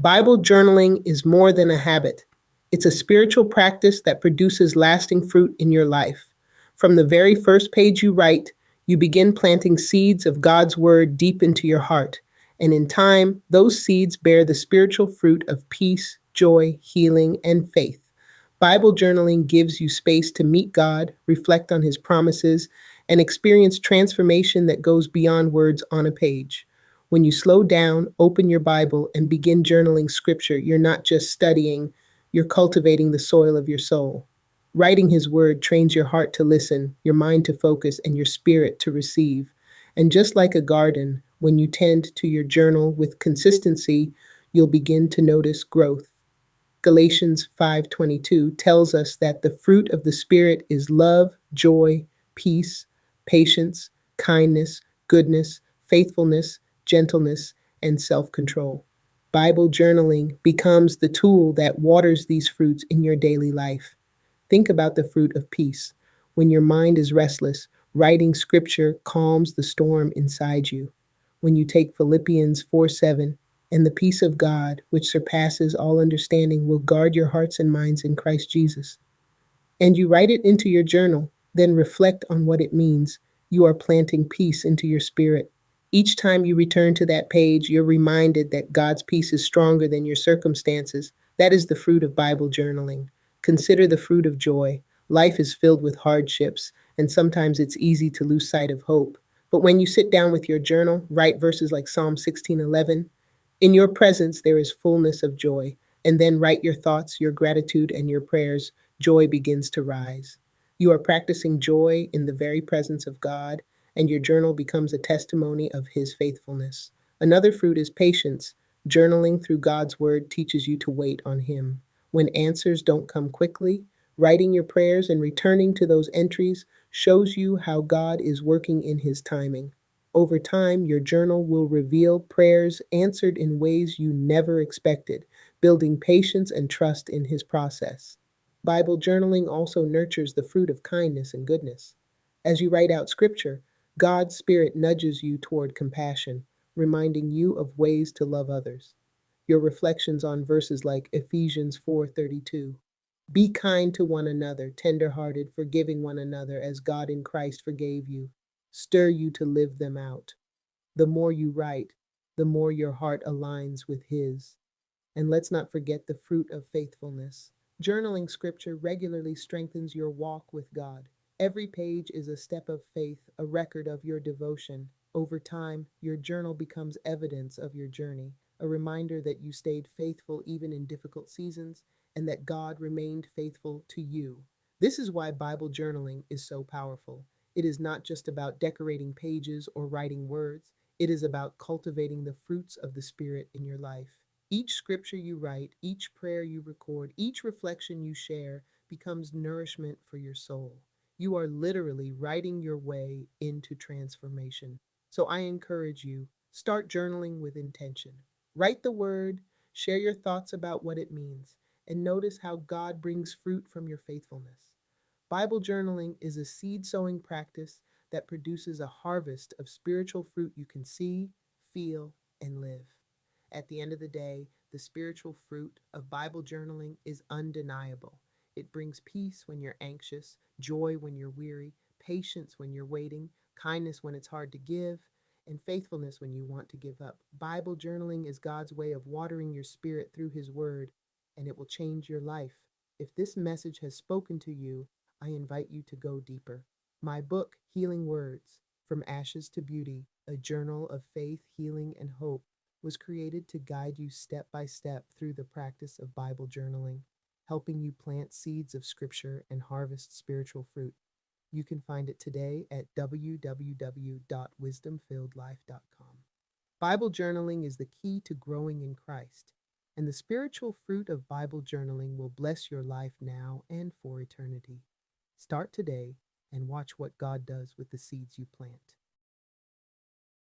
Bible journaling is more than a habit. It's a spiritual practice that produces lasting fruit in your life. From the very first page you write, you begin planting seeds of God's word deep into your heart. And in time, those seeds bear the spiritual fruit of peace, joy, healing, and faith. Bible journaling gives you space to meet God, reflect on his promises, and experience transformation that goes beyond words on a page. When you slow down, open your Bible, and begin journaling scripture, you're not just studying, you're cultivating the soil of your soul. Writing his word trains your heart to listen, your mind to focus, and your spirit to receive. And just like a garden, when you tend to your journal with consistency, you'll begin to notice growth. Galatians 5:22 tells us that the fruit of the spirit is love, joy, peace, patience, kindness, goodness, faithfulness, gentleness, and self-control. Bible journaling becomes the tool that waters these fruits in your daily life. Think about the fruit of peace. When your mind is restless, writing scripture calms the storm inside you. When you take Philippians 4:7, and the peace of God, which surpasses all understanding, will guard your hearts and minds in Christ Jesus. And you write it into your journal, then reflect on what it means. You are planting peace into your spirit. Each time you return to that page, you're reminded that God's peace is stronger than your circumstances. That is the fruit of Bible journaling. Consider the fruit of joy. Life is filled with hardships, and sometimes it's easy to lose sight of hope. But when you sit down with your journal, write verses like Psalm 16:11, in your presence there is fullness of joy, and then write your thoughts, your gratitude, and your prayers. Joy begins to rise. You are practicing joy in the very presence of God, and your journal becomes a testimony of his faithfulness. Another fruit is patience. Journaling through God's word teaches you to wait on him. When answers don't come quickly, writing your prayers and returning to those entries shows you how God is working in his timing. Over time, your journal will reveal prayers answered in ways you never expected, building patience and trust in his process. Bible journaling also nurtures the fruit of kindness and goodness. As you write out scripture, God's Spirit nudges you toward compassion, reminding you of ways to love others. Your reflections on verses like Ephesians 4:32. Be kind to one another, tender-hearted, forgiving one another as God in Christ forgave you. Stir you to live them out. The more you write, the more your heart aligns with his. And let's not forget the fruit of faithfulness. Journaling scripture regularly strengthens your walk with God. Every page is a step of faith, a record of your devotion. Over time, your journal becomes evidence of your journey, a reminder that you stayed faithful even in difficult seasons and that God remained faithful to you. This is why Bible journaling is so powerful. It is not just about decorating pages or writing words, it is about cultivating the fruits of the Spirit in your life. Each scripture you write, each prayer you record, each reflection you share becomes nourishment for your soul. You are literally writing your way into transformation. So I encourage you, start journaling with intention. Write the word, share your thoughts about what it means, and notice how God brings fruit from your faithfulness. Bible journaling is a seed sowing practice that produces a harvest of spiritual fruit you can see, feel, and live. At the end of the day, the spiritual fruit of Bible journaling is undeniable. It brings peace when you're anxious, joy when you're weary, patience when you're waiting, kindness when it's hard to give, and faithfulness when you want to give up. Bible journaling is God's way of watering your spirit through his word, and it will change your life. If this message has spoken to you, I invite you to go deeper. My book, Healing Words, From Ashes to Beauty, a journal of faith, healing, and hope, was created to guide you step by step through the practice of Bible journaling, helping you plant seeds of scripture and harvest spiritual fruit. You can find it today at www.wisdomfilledlife.com. Bible journaling is the key to growing in Christ, and the spiritual fruit of Bible journaling will bless your life now and for eternity. Start today and watch what God does with the seeds you plant.